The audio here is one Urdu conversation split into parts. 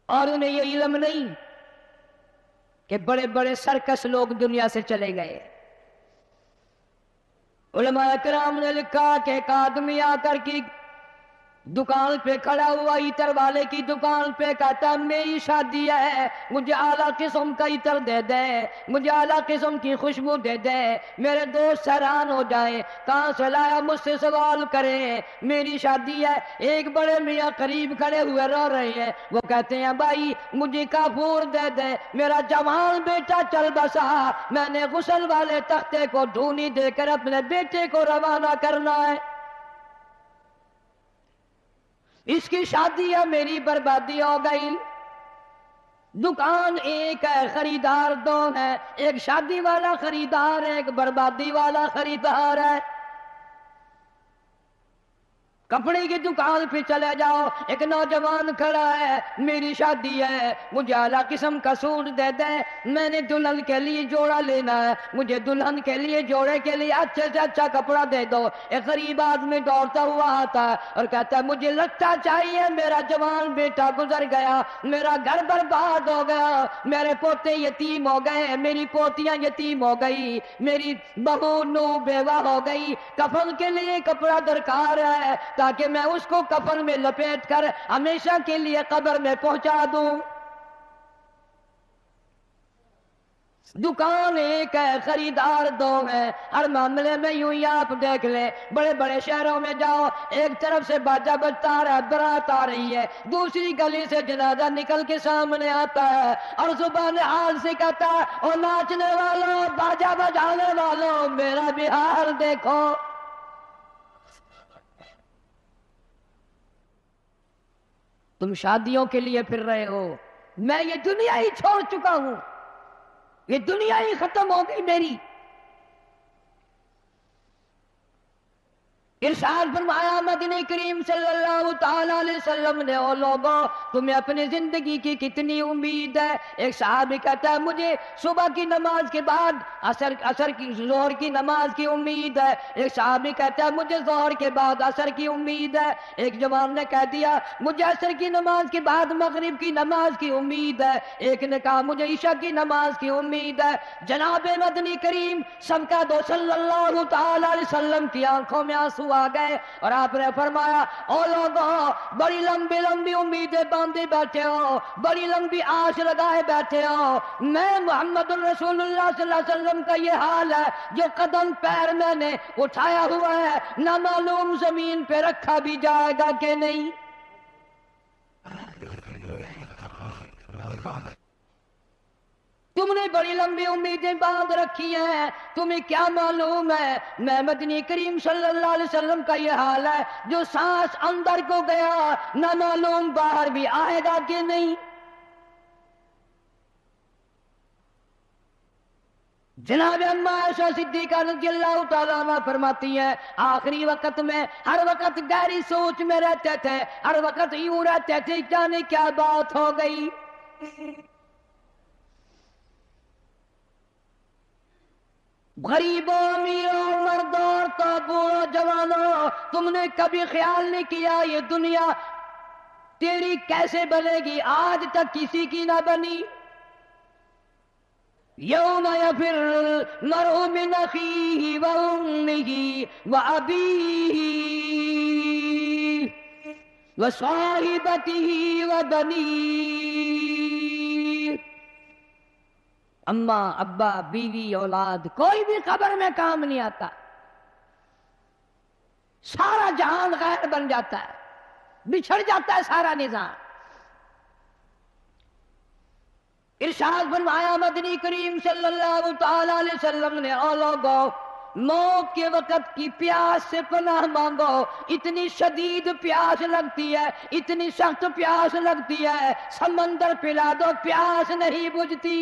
اور انہیں یہ علم نہیں کہ بڑے بڑے سرکس لوگ دنیا سے چلے گئے۔ علماء کرام نے لکھا کہ ایک آدمی آ کر کی دکان پہ کھڑا ہوا، عطر والے کی دکان پہ، کہتا میری شادی ہے، مجھے اعلیٰ قسم کا عطر دے دے، مجھے اعلیٰ قسم کی خوشبو دے دے، میرے دوست حیران ہو جائیں، کہاں سے لایا، مجھ سے سوال کریں، میری شادی ہے۔ ایک بڑے میاں قریب کھڑے ہوئے رو رہے ہیں، وہ کہتے ہیں بھائی مجھے کافور دے دے، میرا جوان بیٹا چل بسا، میں نے غسل والے تختے کو ڈھونی دے کر اپنے بیٹے کو روانہ کرنا ہے، اس کی شادی ہے، میری بربادی ہو گئی۔ دکان ایک ہے، خریدار دو ہے، ایک شادی والا خریدار ہے، ایک بربادی والا خریدار ہے۔ کپڑے کی دکان پہ چلے جاؤ، ایک نوجوان کھڑا ہے، میری شادی ہے، مجھے اعلیٰ قسم کا سوٹ دے دے، میں نے دلہن کے لیے جوڑا لینا ہے، مجھے دلہن کے لیے جوڑے کے لیے اچھے سے اچھا کپڑا دے دو۔ ایک غریب آدمی دوڑتا ہوا آتا ہے اور کہتا ہے مجھے لگتا چاہیے، میرا جوان بیٹا گزر گیا، میرا گھر برباد ہو گیا، میرے پوتے یتیم ہو گئے، میری پوتیاں یتیم ہو گئی، میری بہو نو بیوہ ہو گئی، کفن کے لیے کپڑا درکار ہے تاکہ میں اس کو کفن میں لپیٹ کر ہمیشہ کے لیے قبر میں پہنچا دوں۔ دکان ایک ہے، خریدار دو ہیں، ہر معاملے میں یوں ہی آپ دیکھ لیں، بڑے بڑے شہروں میں جاؤ، ایک طرف سے باجا بجتا آ رہا ہے، برات آ رہی ہے، دوسری گلی سے جنازہ نکل کے سامنے آتا ہے اور زبان حال سے کہتا ہے او ناچنے والوں، باجا بجانے والوں، میرا بھی حال دیکھو۔ تم شادیوں کے لیے پھر رہے ہو، میں یہ دنیا ہی چھوڑ چکا ہوں، یہ دنیا ہی ختم ہو گئی میری۔ ارشاد فرمایا مدنی کریم صلی اللہ تعالی علیہ وسلم نے، او لوگوں تمہیں اپنی زندگی کی کتنی امید ہے؟ ایک صحابی کہتا ہے مجھے صبح کی نماز کے بعد عصر کی ظہر کی نماز کی امید ہے، ایک صحابی کہتا ہے مجھے ظہر کے بعد عصر کی امید ہے، ایک جوان نے کہہ دیا مجھے عصر کی نماز کے بعد مغرب کی نماز کی امید ہے، ایک نے کہا مجھے عشاء کی نماز کی امید ہے۔ جناب مدنی کریم صدقہ دو صلی اللہ تعالی علیہ وسلم کی آنکھوں میں آنسو آ گئے اور آپ نے فرمایا او لوگوں بڑی لمبی لمبی امیدیں باندھے بیٹھے ہو، بڑی لمبی آش لگائے بیٹھے ہو، میں محمد رسول اللہ صلی اللہ علیہ وسلم کا یہ حال ہے، جو قدم پیر میں نے اٹھایا ہوا ہے نہ معلوم زمین پہ رکھا بھی جائے گا کہ نہیں۔ تم نے بڑی لمبی امیدیں باندھ رکھی ہیں، تمہیں کیا معلوم ہے میں مدنی کریم صلی اللہ علیہ وسلم کا یہ حال ہے، جو سانس اندر کو گیا نہ معلوم باہر بھی آئے گا کہ نہیں۔ جناب اما عائشہ صدیقہ رضی اللہ تعالیٰ عنہ فرماتی ہیں آخری وقت میں ہر وقت گہری سوچ میں رہتے تھے، ہر وقت یوں رہتے تھے جانے کیا بات ہو گئی۔ غریبوں امیروں مردوں عورتوں بوڑھوں جوانوں، تم نے کبھی خیال نہیں کیا یہ دنیا تیری کیسے بنے گی؟ آج تک کسی کی نہ بنی۔ یوم یفر المرء من اخیہ وامہ وابیہ وصاحبتہ وبنیہ، اماں ابا بیوی اولاد کوئی بھی قبر میں کام نہیں آتا، سارا جہان غیر بن جاتا ہے، بچھڑ جاتا ہے سارا نظام۔ ارشاد فرمایا مدنی کریم صلی اللہ تعالی علیہ وسلم نے او لوگوں موت کے وقت کی پیاس سے پناہ مانگو، اتنی شدید پیاس لگتی ہے، اتنی سخت پیاس لگتی ہے، سمندر پلا دو پیاس نہیں بجھتی۔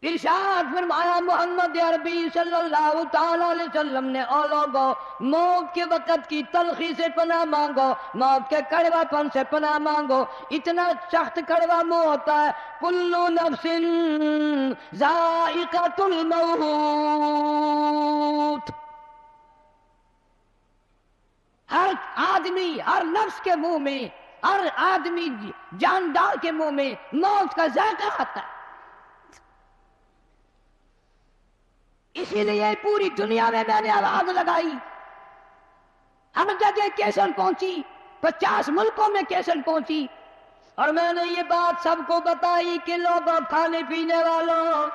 ارشاد فرمایا محمد عربی صلی اللہ تعالی علیہ وسلم نے او لوگوں موت کے وقت کی تلخی سے پناہ مانگو، موت کے کڑوا پن سے پناہ مانگو، اتنا سخت کڑوا منہ ہوتا ہے، کل نفس ذائقۃ الموت، ہر آدمی، ہر نفس کے منہ میں، ہر آدمی جاندار کے منہ میں موت کا ذائقہ آتا ہے. اسی لیے پوری دنیا میں میں نے آواز لگائی، ہر جگہ کیسٹ پہنچی، 50 ملکوں میں کیسٹ پہنچی، اور میں نے یہ بات سب کو بتائی کہ لوگوں، کھانے پینے والوں،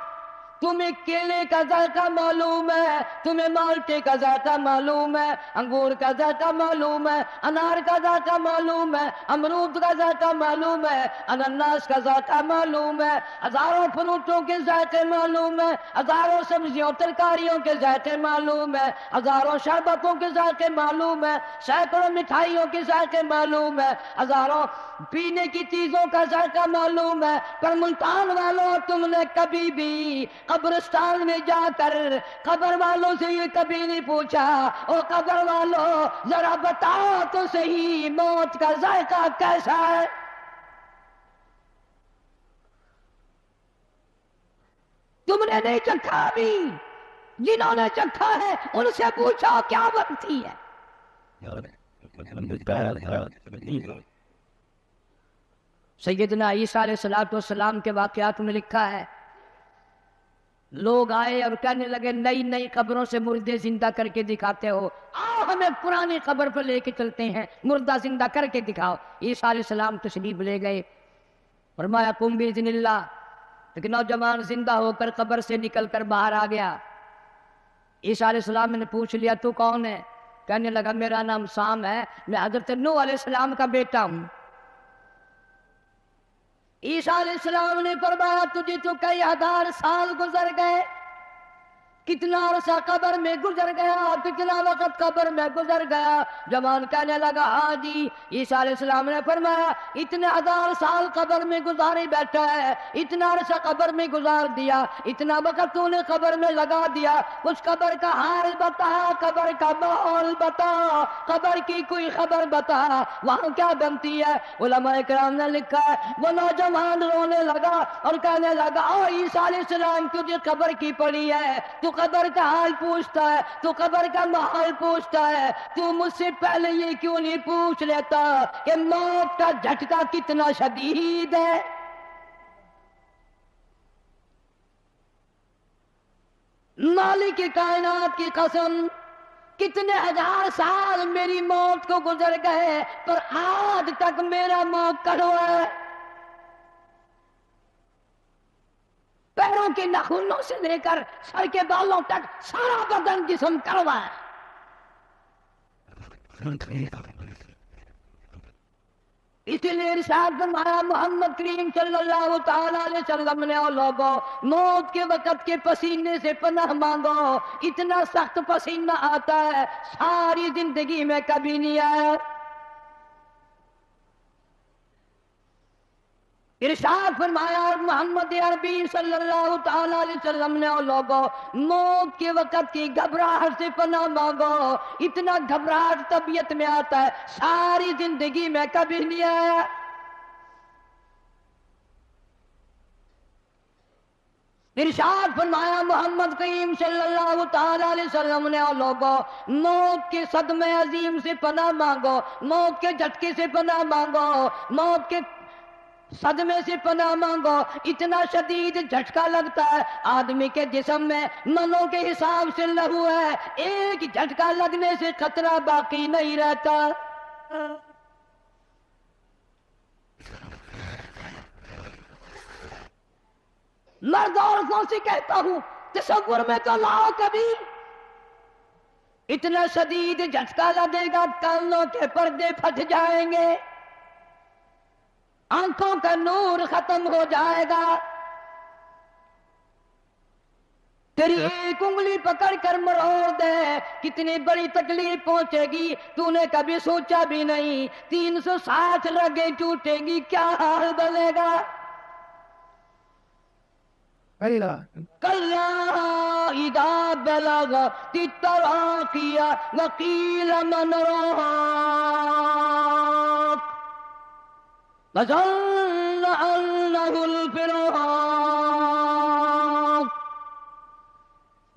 تمہیں کیلے کا ذائقہ معلوم ہے، تمہیں مالٹے کا ذائقہ معلوم ہے، انگور کا ذائقہ معلوم ہے، انار کا ذائقہ معلوم ہے، امرود کا ذائقہ معلوم ہے، انناس کا ذائقہ معلوم ہے، ہزاروں فروٹوں کے ذائقے معلوم ہے، ہزاروں سبزیوں ترکاریوں کے ذائقے معلوم ہے، ہزاروں شربتوں کے ذائقے معلوم ہے، سینکڑوں مٹھائیوں کے ذائقے معلوم ہے، ہزاروں پینے کی چیزوں کا ذائقہ معلوم ہے. پر ملتان والوں، تم نے کبھی بھی قبرستان میں جا کر قبر والوں سے یہ کبھی نہیں پوچھا، او قبر والوں ذرا بتاؤ تو صحیح موت کا ذائقہ کیسا ہے؟ تم نے نہیں چکھا بھی، جنہوں نے چکھا ہے ان سے پوچھو کیا بنتی ہے. سیدنا عیسیٰ علیہ السلام کے واقعات میں لکھا ہے، لوگ آئے اور کہنے لگے نئی نئی قبروں سے مردے زندہ کر کے دکھاتے ہو، آؤ ہمیں پرانی قبر پر لے کے چلتے ہیں، مردہ زندہ کر کے دکھاؤ. عیسیٰ علیہ السلام تشریف لے گئے، فرمایا قم باذن اللہ. لیکن نوجوان زندہ ہو کر قبر سے نکل کر باہر آ گیا. عیسیٰ علیہ السلام نے پوچھ لیا تو کون ہے؟ کہنے لگا میرا نام سام ہے، میں حضرت نوح علیہ السلام کا بیٹا ہوں. عیسیٰ علیہ السلام نے فرمایا تجھے تو کئی ہزار سال گزر گئے، کتنا عرصہ قبر میں گزر گیا، کتنا وقت قبر میں گزر گیا. جوان کہنے لگا ہاں جی. عیسیٰ علیہ السلام نے فرمایا اتنے ہزار سال قبر میں گزارے بیٹھا ہے، اتنا عرصہ قبر میں گزار دیا، اتنا وقت تو نے قبر میں لگا دیا، اس قبر کا حال بتا، قبر کا ماحول بتا، قبر کی کوئی خبر بتا، وہاں کیا بنتی ہے. علماء کرام نے لکھا ہے وہ نوجوان رونے لگا اور کہنے لگا او عیسیٰ علیہ السلام تجھے قبر کی پڑی ہے، تو قبر کا حال پوچھتا ہے، تو قبر کا ماحول پوچھتا ہے، تو مجھ سے پہلے یہ کیوں نہیں پوچھ لیتا کہ موت کا جھٹکا کتنا شدید ہے. مالک کائنات کی قسم، کتنے ہزار سال میری موت کو گزر گئے پر آج تک میرا منہ کڑوا ہے. پیروں کے ناخنوں سے لے کر سر کے بالوں تک سارا بدن جسم کڑوا ہے. اس لیے ارشاد فرمایا محمد کریم صلی اللہ تعالی علیہ وسلم نے، اور لوگوں موت کے وقت کے پسینے سے پناہ مانگو، اتنا سخت پسینہ آتا ہے ساری زندگی میں کبھی نہیں آیا. ارشاد فرمایا محمد عربی صلی اللہ تعالی علیہ وسلم نے، اور لوگوں موت کے وقت کی گھبراہٹ سے پناہ مانگو، اتنا گھبراہٹ طبیعت میں آتا ہے ساری زندگی میں کبھی نہیں آیا. ارشاد فرمایا محمد کریم صلی اللہ تعالی علیہ وسلم نے، اور لوگوں موت کے صدمے عظیم سے پناہ مانگو، موت کے جھٹکے سے پناہ مانگو، موت کے صدمے سے پناہ مانگو. اتنا شدید جھٹکا لگتا ہے آدمی کے جسم میں منوں کے حساب سے لہو ہے، ایک جھٹکا لگنے سے خطرہ باقی نہیں رہتا. مرد عورتوں سے کہتا ہوں تصور میں تو لاؤ کبھی، اتنا شدید جھٹکا لگے گا کانوں کے پردے پھٹ جائیں گے، آنکھوں کا نور ختم ہو جائے گا، تیری ایک انگلی پکڑ کر مروڑ دے کتنی بڑی تکلیف پہنچے گی تو نے کبھی سوچا بھی نہیں. 360 رگیں ٹوٹے گی کیا حال بنے گا. کلا اذا بلغت التراقی وقیل من راق وظن انه الفراق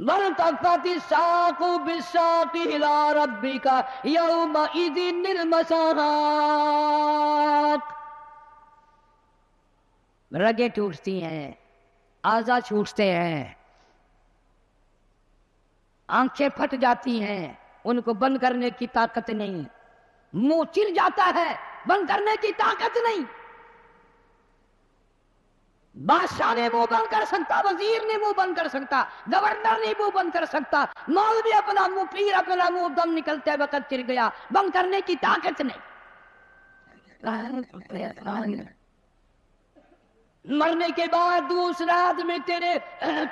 وَالْتَفَّتِ السَّاقُ بِالسَّاقِ إِلَىٰ رَبِّكَ يَوْمَئِذٍ الْمَسَاقُ۔ رگیں ٹوٹتی ہیں، اعضاء چھوٹتے ہیں، آنکھیں پھٹ جاتی ہیں، ان کو بند کرنے کی طاقت نہیں، منہ چل جاتا ہے، بند کرنے کی طاقت نہیں۔ بادشاہ نے منہ بند کر سکتا، وزیر نے منہ بند کر سکتا، گورنر نے منہ بند کر سکتا، مولوی اپنا منہ، پیر اپنا منہ، دم نکلتے وقت چل گیا، بند کرنے کی طاقت نہیں۔ مرنے کے بعد دوسرا آدمی تیرے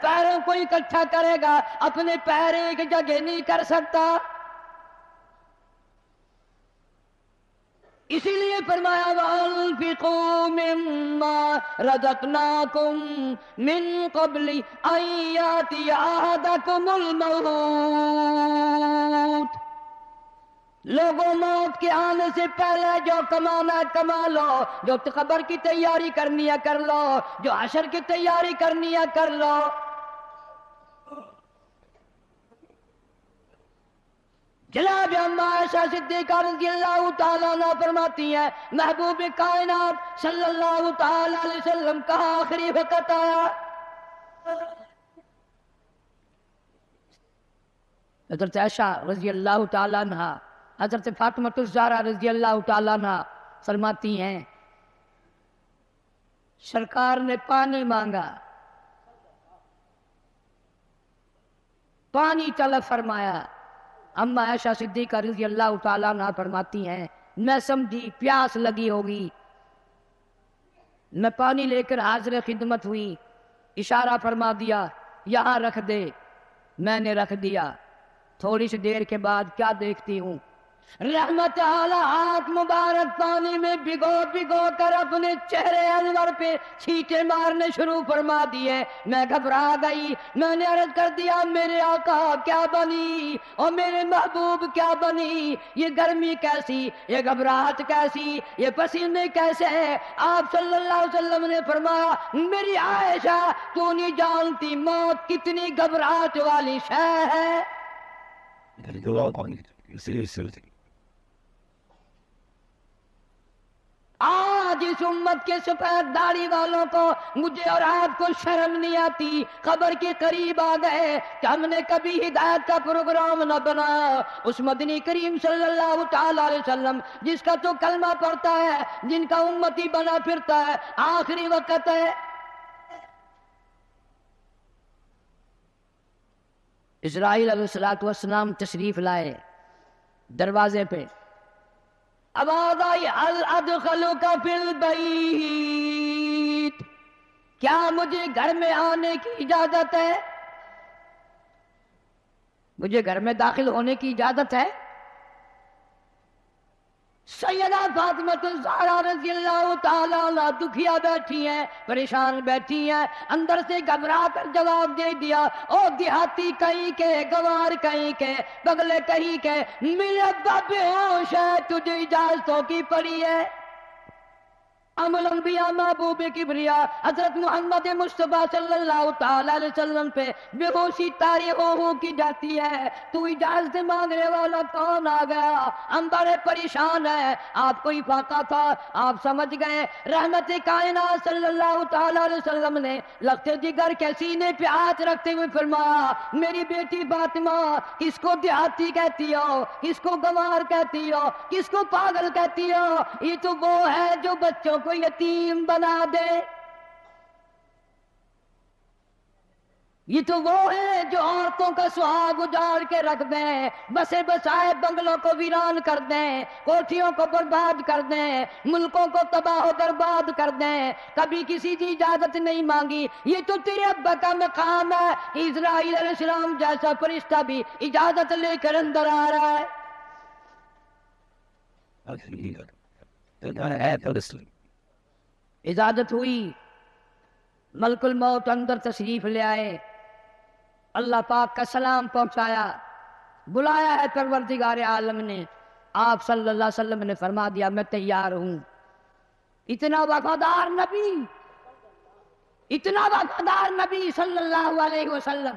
پیروں کو اکٹھا کرے گا، اپنے پیر ایک جگہ نہیں کر سکتا۔ اسی لیے فرمایا وَأَنفِقُوا مِمَّا رَزَقْنَاكُم مِّن قَبْلِ أَن يَأْتِيَ أَحَدَكُمُ الْمَوْتُ۔ لوگوں، موت کے آنے سے پہلے جو کمانا ہے کما لو، جو قبر کی تیاری کرنی ہے کر لو، جو حشر کی تیاری کرنی ہے کر لو۔ جناب اما عائشہ صدیقہ رضی اللہ تعالیٰ عنہ فرماتی ہیں، محبوب کائنات صلی اللہ تعالیٰ علیہ وسلم کا آخری وقت آیا، حضرت عائشہ رضی اللہ تعالیٰ عنہ، حضرت فاطمہ الزہرا رضی اللہ تعالیٰ عنہ فرماتی ہیں، سرکار نے پانی مانگا، پانی طلب فرمایا۔ اما عائشہ صدیقہ رضی اللہ تعالیٰ عنہ فرماتی ہیں، میں سمجھی پیاس لگی ہوگی، میں پانی لے کر حاضر خدمت ہوئی، اشارہ فرما دیا یہاں رکھ دے، میں نے رکھ دیا۔ تھوڑی سی دیر کے بعد کیا دیکھتی ہوں، رحمت اعلیٰ ہاتھ مبارک پانی میں بھگو کر اپنے چہرے انور پہ چھینٹے مارنے شروع فرما دیے۔ میں گھبرا گئی، میں نے عرض کر دیا میرے آقا کیا بنی، اور میرے محبوب کیا بنی، یہ گرمی کیسی، یہ گھبراہٹ کیسی، یہ پسینے کیسے ہیں؟ آپ صلی اللہ علیہ وسلم نے فرمایا، میری عائشہ تو نہیں جانتی موت کتنی گھبراہٹ والی شے ہے۔ آج اس امت کے سفید داڑھی والوں کو، مجھے اور آپ کو شرم نہیں آتی، قبر کے قریب آ گئے کہ ہم نے کبھی ہدایت کا پروگرام نہ بنایا۔ اس مدنی کریم صلی اللہ تعالیٰ علیہ وسلم جس کا تو کلمہ پڑھتا ہے، جن کا امتی بنا پھرتا ہے، آخری وقت ہے۔ اسرائیل علیہ السلام تشریف لائے، دروازے پہ آواز آئی هل ادخلک فی البیت، کیا مجھے گھر میں آنے کی اجازت ہے؟ مجھے گھر میں داخل ہونے کی اجازت ہے؟ سیدہ فاطمہ الزہرا رضی اللہ تعالیٰ عنہ دکھیا بیٹھی ہیں، پریشان بیٹھی ہیں، اندر سے گھبرا کر جواب دے دیا، او دیہاتی کہیں کے، گوار کہیں کے، بگلے کہیں کے، میرے ابا بے ہوش ہے، تجھے اجازتوں کی پڑی ہے۔ ام الانبیاء محبوب کبریا حضرت محمد مصطفیٰ صلی اللہ تعالیٰ علیہ وسلم پہ بے ہوشی طاری ہو کی جاتی ہے، تو اجازت مانگنے والا کون آ گیا؟ ہم بڑے پریشان ہیں، آپ کو افاقہ تھا، آپ سمجھ گئے۔ رحمت کائنات صلی اللہ تعالیٰ علیہ وسلم نے لخت جگر کے سینے پہ ہاتھ رکھتے ہوئے فرمایا، میری بیٹی فاطمہ، کس کو دیہاتی کہتی ہو، کس کو گنوار کہتی ہو، کس کو پاگل کہتی ہو؟ یہ تو وہ ہے جو بچوں کو یتیم بنا دے، یہ تو وہ ہے جو عورتوں کا سہاگ اجاڑ کے رکھ دیں، بسے بسائے بنگلوں کو ویران کر دیں، کوٹھیوں کو برباد کر دیں، ملکوں کو تباہ و برباد کر دیں، کبھی کسی کی اجازت نہیں مانگی۔ یہ تو تیرے ابا کا مقام ہے، اسرائیل علیہ السلام جیسا فرشتہ بھی اجازت لے کر اندر آ رہا ہے۔ اجازت ہوئی، ملک الموت اندر تشریف لے آئے، اللہ پاک کا سلام پہنچایا، بلایا ہے پروردگار عالم نے، آپ صلی اللہ علیہ وسلم نے فرما دیا میں تیار ہوں۔ اتنا وفادار نبی، اتنا وفادار نبی صلی اللہ علیہ وسلم،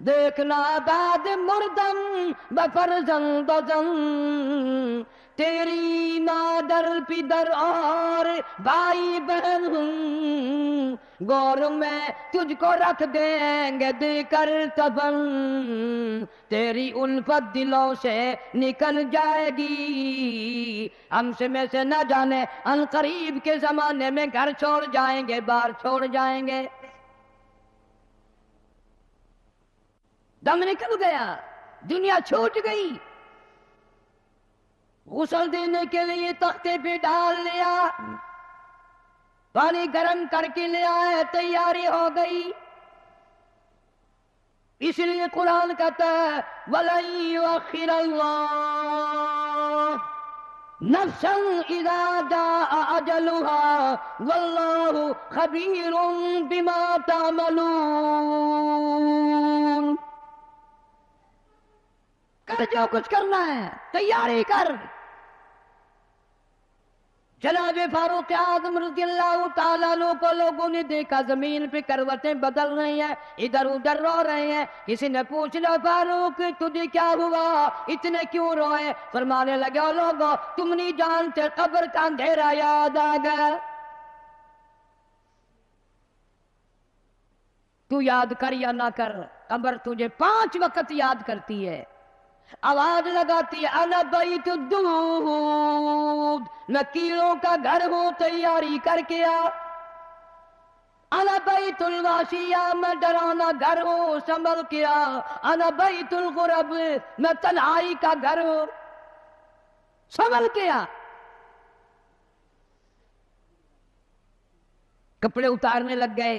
دیکھنا بعد مردم بفرزند زن، تیری مادر پدر اور بھائی بہن گور میں تجھ کو رکھ دیں گے دے کر تبن، تیری الفت دلوں سے نکل جائے گی، ہم سے میں سے نہ جانے ان قریب کے زمانے میں گھر چھوڑ جائیں گے، بار چھوڑ جائیں گے۔ دم نکل گیا، دنیا چھوٹ گئی، غسل دینے کے لیے تختے پہ ڈال لیا، پانی گرم کر کے لے آئے، تیاری ہو گئی۔ اس لیے قرآن کہتا ہے وَلَن يُؤَخِّرَ اللَّهُ نَفْسًا إِذَا جَاءَ أَجَلُهَا وَاللَّهُ خَبِيرٌ بِمَا تَعْمَلُونَ۔ کر جو کچھ کرنا ہے تیاری کر۔ جناب فاروق اعظم رضی اللہ تعالیٰ عنہ کو لوگوں نے دیکھا زمین پہ کروٹیں بدل رہی ہیں، ادھر ادھر رو رہے ہیں۔ کسی نے پوچھنا فاروق تجھے کیا ہوا، اتنے کیوں روئے؟ فرمانے لگے او لوگوں تم نہیں جانتے قبر کا اندھیرا یاد آ گیا۔ تو یاد کر یا نہ کر، قبر تجھے 5 وقت یاد کرتی ہے، آواز لگاتی ہے انا بیت الدود، میں کیڑوں کا گھر ہوں تیاری کر کے آ، انا بیت الواشیہ، میں ڈرانا گھر ہوں سنبھل کے آ، انا بیت الغرب، میں تنہائی کا گھر ہوں سنبھل کے آ۔ کپڑے اتارنے لگ گئے،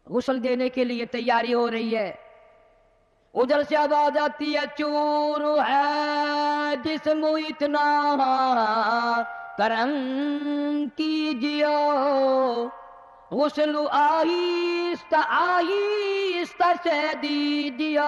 غسل دینے کے لیے تیاری ہو رہی ہے۔ ادھر سے آواز آتی ہے چور ہے جسم اتنا کرم کیجیے، غسل آہستہ آہستہ سے دیجیے،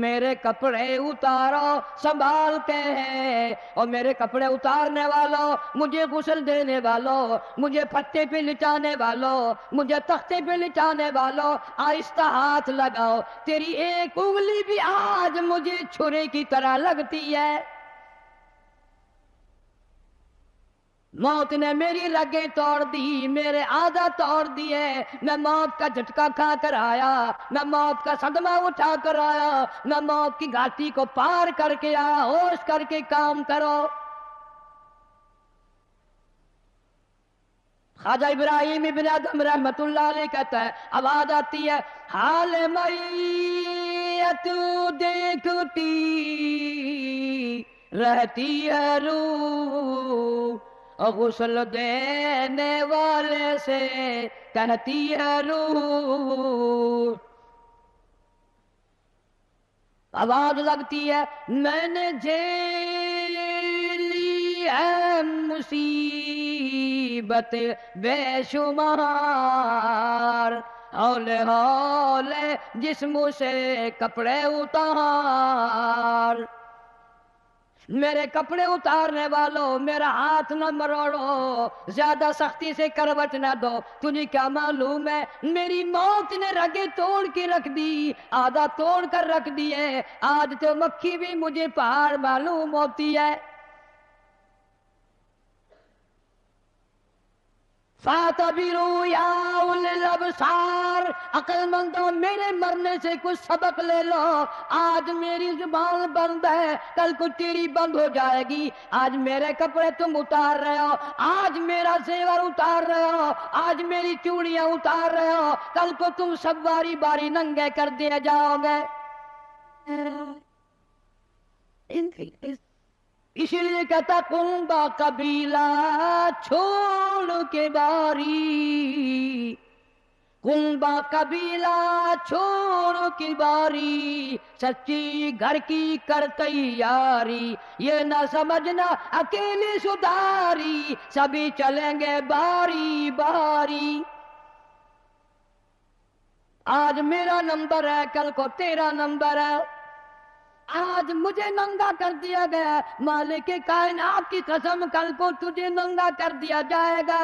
میرے کپڑے اتارو سنبھال کے ہیں، اور میرے کپڑے اتارنے والوں، مجھے غسل دینے والوں، مجھے پتے پہ لٹانے والوں، مجھے تختے پہ لٹانے والوں، آہستہ ہاتھ لگاؤ، تیری ایک انگلی بھی آج مجھے چھرے کی طرح لگتی ہے۔ موت نے میری رگیں توڑ دی، میرے آدھا توڑ دیے، میں موت کا جھٹکا کھا کر آیا، میں موت کا صدمہ اٹھا کر آیا، میں موت کی گھاٹی کو پار کر کے آیا، ہوش کر کے کام کرو۔ خواجہ ابراہیم ابن ادہم رحمت اللہ علیہ کہتا ہے آواز آتی ہے حال میت دیکھتی رہتی ہے روح، غسل دینے والے سے کہتی ہے روح۔ آواز لگتی ہے میں نے جھیلی ہے مصیبت بے شمار، ہولے ہولے جسم سے کپڑے اتار، میرے کپڑے اتارنے والوں میرا ہاتھ نہ مروڑو، زیادہ سختی سے کروٹ نہ دو، تجھے کیا معلوم ہے میری موت نے رگیں توڑ کے رکھ دی، آدھا توڑ کر رکھ دی ہے، آج تو مکھی بھی مجھے پہاڑ معلوم ہوتی ہے۔ فَاعْتَبِرُوا يَا أُولِي الْأَبْصَارِ، عقل مندوں میرے مرنے سے کچھ سبق لے لو، آج میری زبان بند ہے کل کو تیری بند ہو جائے گی، آج میرے کپڑے تم اتار رہے ہو، آج میرا زیور اتار رہے ہو، آج میری چوڑیاں اتار رہے ہو، کل کو تم سب باری باری ننگے کر دیے جاؤ گے۔ اسی لیے کہتا کنبا قبیلہ چھوڑ کے باری، کنبا قبیلہ چھوڑ کے باری، سچی گھر کی کر تیاری، یہ نہ سمجھنا اکیلی سدھاری، سبھی چلیں گے باری باری۔ آج میرا نمبر ہے کل کو تیرا نمبر ہے، آج مجھے ننگا کر دیا گیا، مالک کائنات کی قسم کل کو تجھے ننگا کر دیا جائے گا۔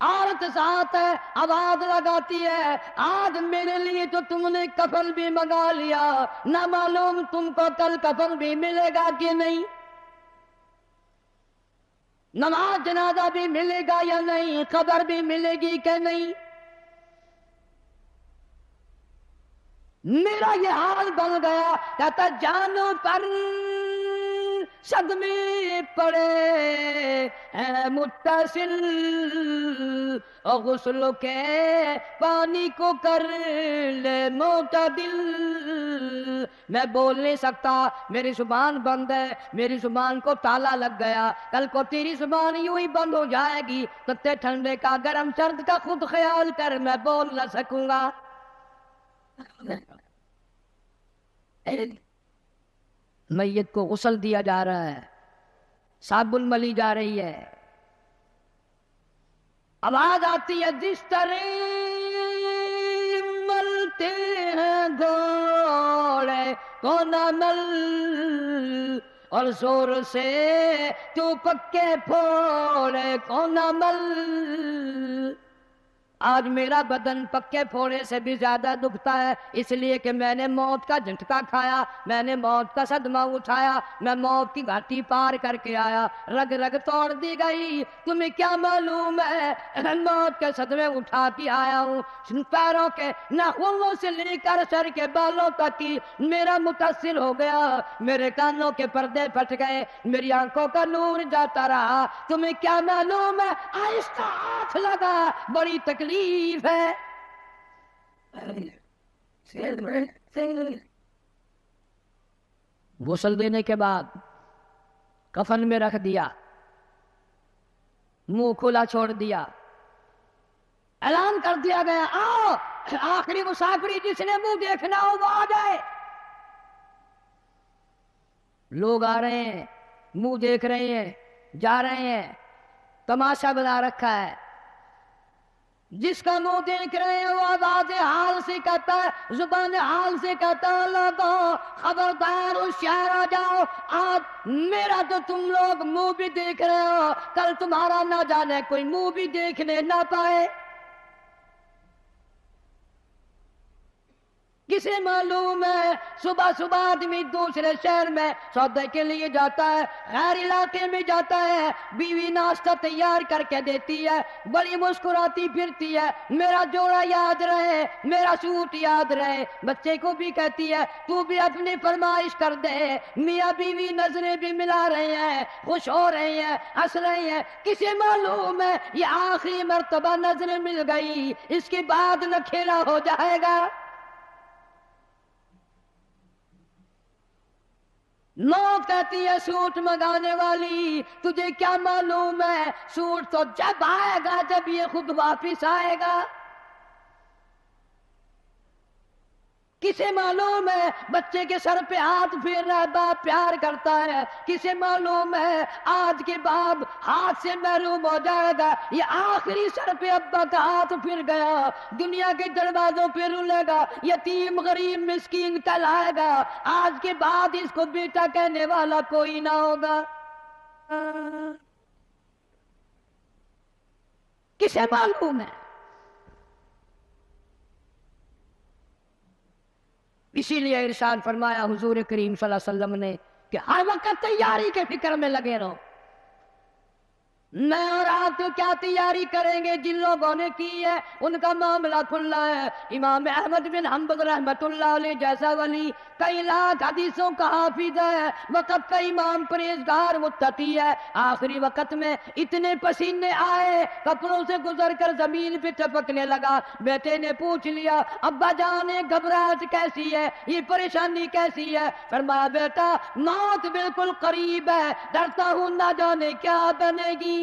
عورت ساتھ ہے، آواز لگاتی ہے، آج میرے لیے تو تم نے کفن بھی منگا لیا، نہ معلوم تم کو کل کفن بھی ملے گا کہ نہیں، نماز جنازہ بھی ملے گا یا نہیں، قبر بھی ملے گی کہ نہیں۔ میرا یہ حال بن گیا، کہتا جانو پر صدمے پڑے ہیں متصل، اور غسل کے پانی کو کر لے معتدل۔ میں بول نہیں سکتا، میری زبان بند ہے، میری زبان کو تالا لگ گیا، کل کو تیری زبان یوں ہی بند ہو جائے گی، تتے ٹھنڈے کا گرم سرد کا خود خیال کر، میں بول نہ سکوں گا۔ میت کو غسل دیا جا رہا ہے، صابن ملی جا رہی ہے، آواز آتی ہے جس طرح ملتے ہیں گھوڑے کو نہ مل، اور زور سے تو پکے پھوڑے کو نہ مل۔ آج میرا بدن پکے پھوڑے سے بھی زیادہ دکھتا ہے، اس لیے کہ میں نے موت کا جھٹکا کھایا، میں نے موت کا صدمہ اٹھایا، میں موت کی گھاٹی پار کر کے آیا، رگ رگ توڑ دی گئی، تمہیں کیا معلوم ہے، موت کے صدمے اٹھا کے آیا ہوں، پیروں کے ناخنوں سے لے کر سر کے بالوں تک کی میرا متاثر ہو گیا، میرے کانوں کے پردے پھٹ گئے، میری آنکھوں کا نور جاتا رہا، تمہیں کیا معلوم ہے، آہستہ ہاتھ لگا، بڑی تکلیف ہے۔ غسل دینے کے بعد کفن میں رکھ دیا، منہ کھلا چھوڑ دیا، اعلان کر دیا گیا آؤ آخری مسافری جس نے منہ دیکھنا ہو وہ آ جائے۔ لوگ آ رہے ہیں، منہ دیکھ رہے ہیں، جا رہے ہیں، تماشا بنا رکھا ہے، جس کا منہ دیکھ رہے ہیں وہ آواز حال سے کہتا ہے، زبان حال سے کہتا ہے لوگوں خبردار ہوشیار آ جاؤ، آج میرا تو تم لوگ منہ بھی دیکھ رہے ہو، کل تمہارا نہ جانے کوئی منہ بھی دیکھنے نہ پائے۔ کسے معلوم ہے صبح صبح آدمی دوسرے شہر میں سودے کے لیے جاتا ہے، غیر علاقے میں جاتا ہے، بیوی ناشتہ تیار کر کے دیتی ہے، بڑی مسکراتی پھرتی ہے، میرا جوڑا یاد رہے، میرا سوٹ یاد رہے، بچے کو بھی کہتی ہے تو بھی اپنی فرمائش کر دے، میاں بیوی نظریں بھی ملا رہے ہیں، خوش ہو رہے ہیں، ہنس رہے ہیں، کسے معلوم ہے یہ آخری مرتبہ نظریں مل گئی، اس کے بعد نکھیرا ہو جائے گا۔ موت کہتی ہے سوٹ منگانے والی تجھے کیا معلوم ہے، سوٹ تو جب آئے گا جب یہ خود واپس آئے گا۔ کسے معلوم ہے بچے کے سر پہ ہاتھ پھیر رہا ہے، باپ پیار کرتا ہے، کسے معلوم ہے آج کے بعد ہاتھ سے محروم ہو جائے گا، یہ آخری سر پہ ابا کا ہاتھ پھر گیا، دنیا کے دروازوں پہ رولے گا، یتیم غریب مسکین کہلائے گا، آج کے بعد اس کو بیٹا کہنے والا کوئی نہ ہوگا۔ کسے معلوم ہے؟ اسی لیے ارشاد فرمایا حضور کریم صلی اللہ علیہ وسلم نے کہ ہر وقت تیاری کے فکر میں لگے رہو۔ میں اور آپ تو کیا تیاری کریں گے، جن لوگوں نے کی ہے ان کا معاملہ کھلا ہے۔ امام احمد بن حنبل رحمت اللہ علیہ جیسا ولی کئی لاکھ حدیثوں کا حافظ ہے، وقت کا امام پرہیزگار متقی ہے، آخری وقت میں اتنے پسینے آئے کپڑوں سے گزر کر زمین پہ ٹپکنے لگا، بیٹے نے پوچھ لیا ابا جان گھبراہٹ کیسی ہے، یہ پریشانی کیسی ہے؟ فرمایا بیٹا موت بالکل قریب ہے، ڈرتا ہوں نہ جانے کیا بنے گی۔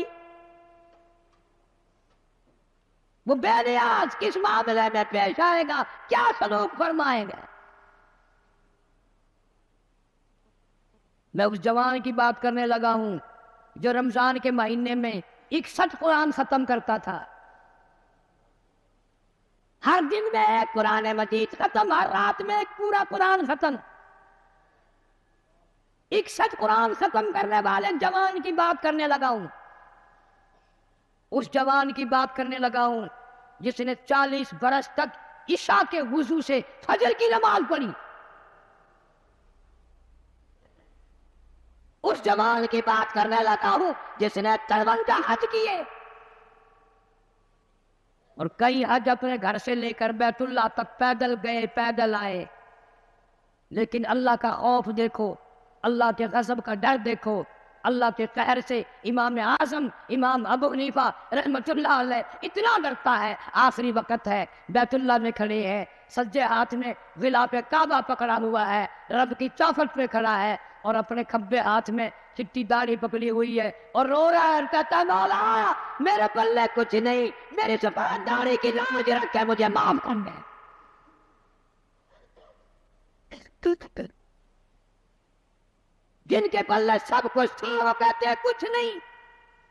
وہ بے نیاز کس معاملے میں پیش آئے گا، کیا سلوک فرمائیں گے؟ میں اس جوان کی بات کرنے لگا ہوں جو رمضان کے مہینے میں 61 قرآن ختم کرتا تھا، ہر دن میں ایک قرآن مجید ختم، ہر رات میں ایک پورا قرآن ختم۔ 61 قرآن ختم کرنے والے جوان کی بات کرنے لگا ہوں۔ اس جوان کی بات کرنے لگا ہوں جس نے 40 برس تک عشاء کے وضو سے فجر کی نماز پڑھی. اس جوان کی بات کرنے لگا ہوں جس نے 53 حج کیے اور کئی حج اپنے گھر سے لے کر بیت اللہ تک پیدل گئے پیدل آئے. لیکن اللہ کا خوف دیکھو، اللہ کے غضب کا ڈر دیکھو. اللہ کے قہر سے امام اعظم امام ابو حنیفہ رحمۃ اللہ علیہ اتنا ڈرتا ہے. آخری وقت ہے، بیت اللہ میں کھڑے ہیں، سجے ہاتھ میں غلاف کعبہ پکڑا ہوا ہے، رب کی چوکھٹ پہ کھڑا ہے اور اپنے کھبے ہاتھ میں چٹی داڑھی پکڑی ہوئی ہے اور رو رہا ہے. کہتا ہے مولا میرے پلے کچھ نہیں، میری سفید داڑھی کی لاج رکھ کے مجھے معاف کر دے. جن کے پلے سب کچھ تھا وہ کہتے ہیں کچھ نہیں،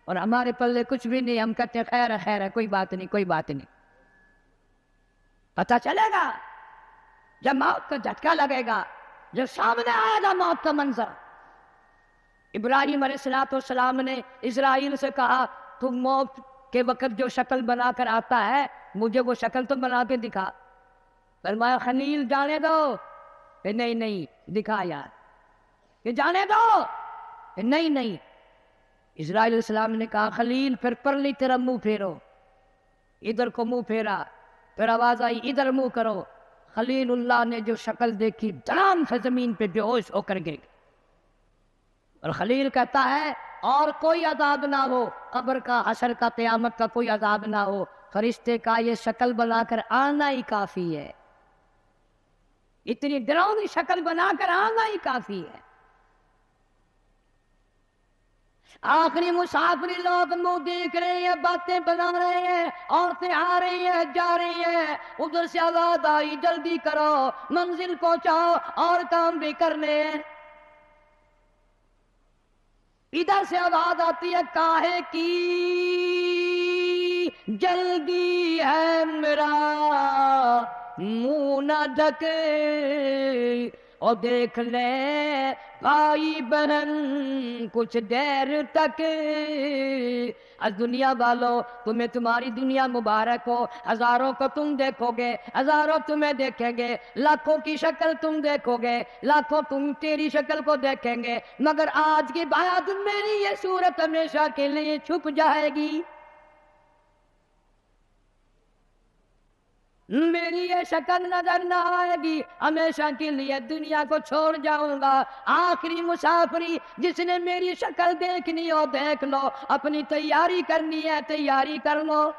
اور ہمارے پلے کچھ بھی نہیں، ہم کہتے ہیں خیر ہے خیر ہے، کوئی بات نہیں کوئی بات نہیں. پتہ چلے گا جب موت کا جھٹکا لگے گا، جب سامنے آئے گا موت کا منظر. ابراہیم علیہ السلام نے اسرائیل سے کہا تم موت کے وقت جو شکل بنا کر آتا ہے مجھے وہ شکل تو بنا کے دکھا. فرمایا خلیل جانے دو. کہ نہیں نہیں دکھا یار. کہ جانے دو. کہ نہیں نہیں. اسرائیل علیہ السلام نے کہا خلیل پھر پرلی طرف منہ پھیرو. ادھر کو منہ پھیرا، پھر آواز آئی ادھر منہ کرو. خلیل اللہ نے جو شکل دیکھی دھڑام سے زمین پہ بے ہوش ہو کر گر. اور خلیل کہتا ہے اور کوئی عذاب نہ ہو، قبر کا حشر کا قیامت کا کوئی عذاب نہ ہو، فرشتے کا یہ شکل بنا کر آنا ہی کافی ہے. اتنی ڈراؤنی شکل بنا کر آنا ہی کافی ہے. آخری مسافری لوگ منہ دیکھ رہے ہیں، باتیں بنا رہے ہیں، عورتیں آ رہی ہیں جا رہی ہیں. ادھر سے آواز آئی جلدی کرو منزل پہنچاؤ اور کام بھی کرنے. ادھر سے آواز آتی ہے کاہے کی جلدی ہے میرا منہ نہ ڈھکے اور دیکھ لے بھائی بہن کچھ دیر تک. از دنیا والو تمہیں تمہاری دنیا مبارک ہو. ہزاروں کو تم دیکھو گے، ہزاروں تمہیں دیکھیں گے، لاکھوں کی شکل تم دیکھو گے، لاکھوں تم تیری شکل کو دیکھیں گے، مگر آج کے بعد میری یہ صورت ہمیشہ کے لیے چھپ جائے گی. میری یہ شکل نظر نہ آئے گی، ہمیشہ کے لیے دنیا کو چھوڑ جاؤں گا. آخری مسافری جس نے میری شکل دیکھنی ہو دیکھ لو، اپنی تیاری کرنی ہے تیاری کر لو.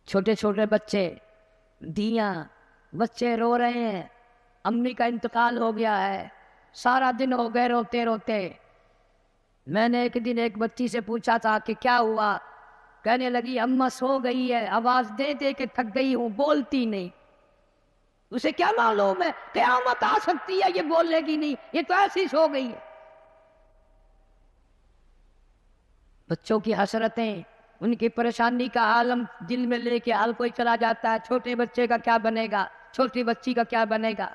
چھوٹے چھوٹے بچے، دیاں، بچے رو رہے ہیں، امی کا انتقال ہو گیا ہے، سارا دن ہو گئے روتے روتے. میں نے ایک دن ایک بچی سے پوچھا تھا کہ کیا ہوا؟ کہنے لگی اماں سو گئی ہے، آواز دے دے کے تھک گئی ہوں، بولتی نہیں. اسے کیا معلوم ہے قیامت آ سکتی ہے، یہ بولے گی نہیں، یہ تو ایسی سو گئی ہے. بچوں کی حسرتیں، ان کی پریشانی کا عالم دل میں لے کے ہر کوئی چلا جاتا ہے. چھوٹے بچے کا کیا بنے گا، چھوٹی بچی کا کیا بنے گا.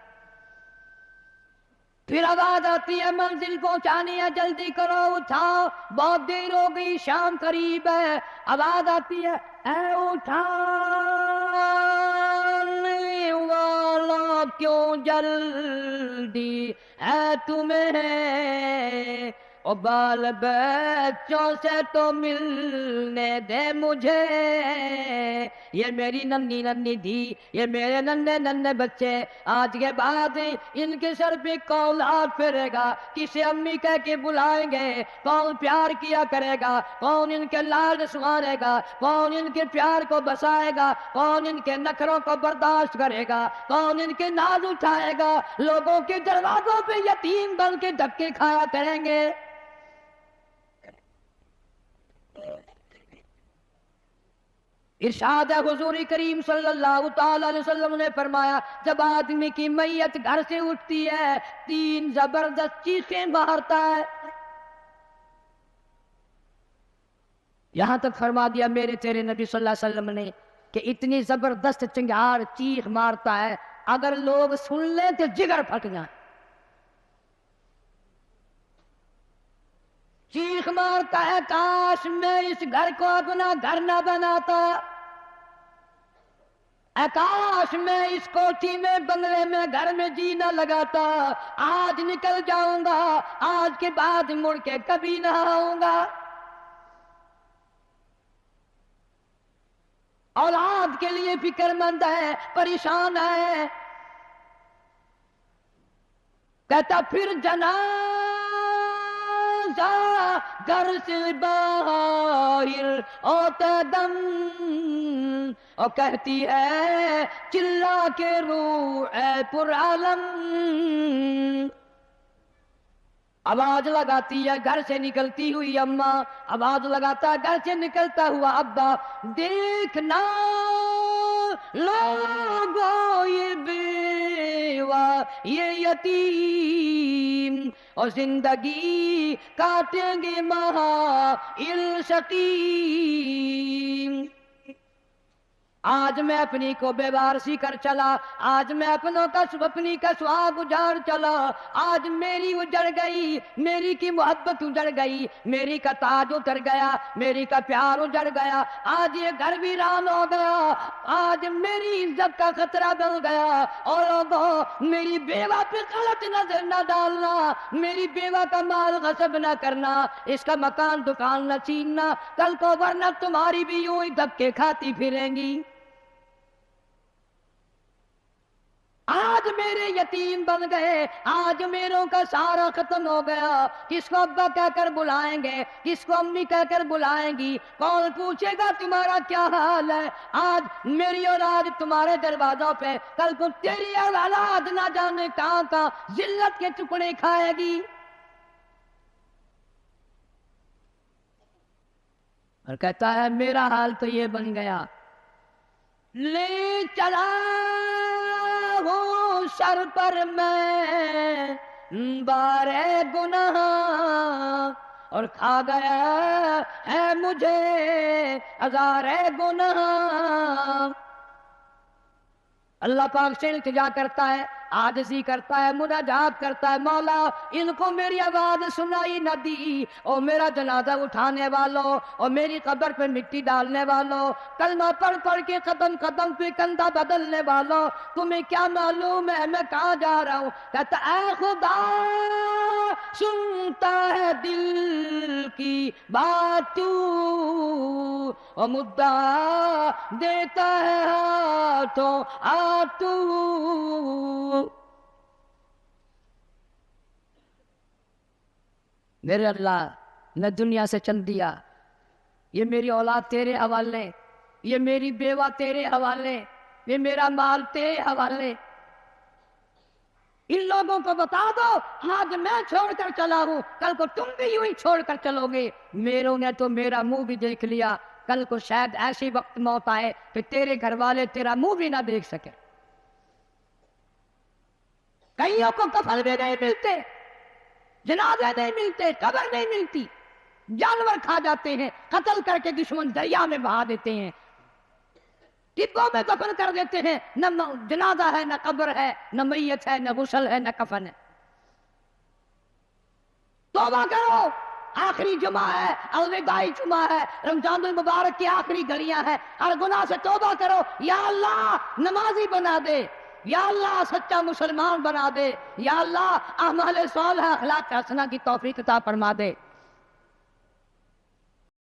پھر آواز آتی ہے منزل پہنچانی ہے جلدی کرو اٹھاؤ بہت دیر ہو گئی شام قریب ہے. آواز آتی ہے اے اٹھانے والا کیوں جلدی ہے تمہیں، او بال بچوں سے تو ملنے دے مجھے. یہ میری ننھی ننھی دھی، یہ میرے ننھے ننھے بچے، آج کے بعد ان کے سر پہ کون ہاتھ پھیرے گا، کسے امی کہہ کے بلائیں گے، کون پیار کیا کرے گا، کون ان کے لاڈ سوارے گا، کون ان کے پیار کو بسائے گا، کون ان کے نخروں کو برداشت کرے گا، کون ان کے ناز اٹھائے گا. لوگوں کے دروازوں پہ یتیم بن کے دھکے کھایا کریں گے. ارشاد حضور کریم صلی اللہ تعالی علیہ وسلم نے فرمایا جب آدمی کی میت گھر سے اٹھتی ہے 3 زبردست چیخیں مارتا ہے. یہاں تک فرما دیا میرے تیرے نبی صلی اللہ علیہ وسلم نے کہ اتنی زبردست چنگھار چیخ مارتا ہے اگر لوگ سن لیں تو جگر پھٹ جائیں. چیخ مارتا ہے کاش میں اس گھر کو اپنا گھر نہ بناتا، کاش میں اس کوٹھی میں بنگلے میں گھر میں جی نہ لگاتا، آج نکل جاؤں گا، آج کے بعد مڑ کے کبھی نہ آؤں گا۔ اولاد کے لیے فکر مند ہے، پریشان ہے، کہتا پھر جنازہ گھر سے باہر ہوتا دم، اور کہتی ہے چلا کے روح اے پر عالم، آواز لگاتی ہے گھر سے نکلتی ہوئی اماں، آواز لگاتا ہے گھر سے نکلتا ہوا ابا، دیکھنا لوگو یہ بیوہ یہ یتیم، اور زندگی کاٹیں گے محائل سقیم۔ آج میں اپنی کو بے وارسی کر چلا، آج میں اپنی کا سہاگ اجاڑ چلا، آج میری اجڑ گئی، میری کی محبت اجڑ گئی، میری کا تاج اتر گیا، میری کا پیار اجڑ گیا، آج یہ گھر ویران ہو گیا، آج میری عزت کا خطرہ بن گیا۔ اور لوگوں میری بیوہ پہ غلط نظر نہ ڈالنا، میری بیوہ کا مال غصب نہ کرنا، اس کا مکان دکان نہ چھیننا، کل کو ورنہ تمہاری بھی یوں ہی دھکے کھاتی پھریں گی۔ آج میرے یتیم بن گئے، آج میروں کا سارا ختم ہو گیا، کس کو ابا کہہ کر بلائیں گے، کس کو امی کہہ کر بلائیں گی، کون پوچھے گا تمہارا کیا حال ہے؟ آج میری اولاد تمہارے دروازوں پہ، کل کو تیری اولاد نہ جانے کہاں کہاں ذلت کے ٹکڑے کھائے گی۔ اور کہتا ہے میرا حال تو یہ بن گیا، لے چلا ہوں سر پر میں بارے گناہ، اور کھا گیا ہے مجھے ہزارے گناہ۔ اللہ پاک سے التجا کرتا ہے، عاجزی کرتا ہے، مناجات کرتا ہے، مولا ان کو میری آواز سنائی نہ دی، اور میرا جنازہ اٹھانے والوں اور میری قبر پہ مٹی ڈالنے والوں، کلمہ پڑھ پڑھ کے قدم قدم پہ کندھا بدلنے والوں، تمہیں کیا معلوم ہے میں کہاں جا رہا ہوں؟ کہتا اے خدا سنتا ہے دل کی بات تو، اور مدعا دیتا ہے ہاتھوں تو۔ میرے اللہ نے دنیا سے چل دیا، یہ میری اولاد تیرے حوالے، یہ میری بیوہ تیرے حوالے، یہ میرا مال تیرے حوالے، ان لوگوں کو بتا دو آج میں چھوڑ کر چلا ہوں، کل کو تم بھی یوں ہی چھوڑ کر چلو گے۔ میروں نے تو میرا منہ بھی دیکھ لیا، کل کو شاید ایسی وقت موت آئے کہ تیرے گھر والے تیرا منہ بھی نہ دیکھ سکے۔ کئیوں کو کفن بھی نہیں ملتے، جنازے نہیں ملتے، قبر نہیں ملتی، جانور کھا جاتے ہیں، قتل کر کے دشمن دریا میں بہا دیتے ہیں، ڈبوں میں دفن کر دیتے ہیں، نہ جنازہ ہے، نہ قبر ہے، نہ میت ہے، نہ غسل ہے، نہ کفن ہے۔ توبہ کرو، آخری جمعہ ہے، الوداعی جمعہ ہے، رمضان المبارک کی آخری گھڑیاں ہیں، ہر گناہ سے توبہ کرو، یا اللہ نمازی بنا دے، یا اللہ سچا مسلمان بنا دے، یا اللہ اعمال صالحہ اخلاق حسنہ کی توفیق عطا فرما دے۔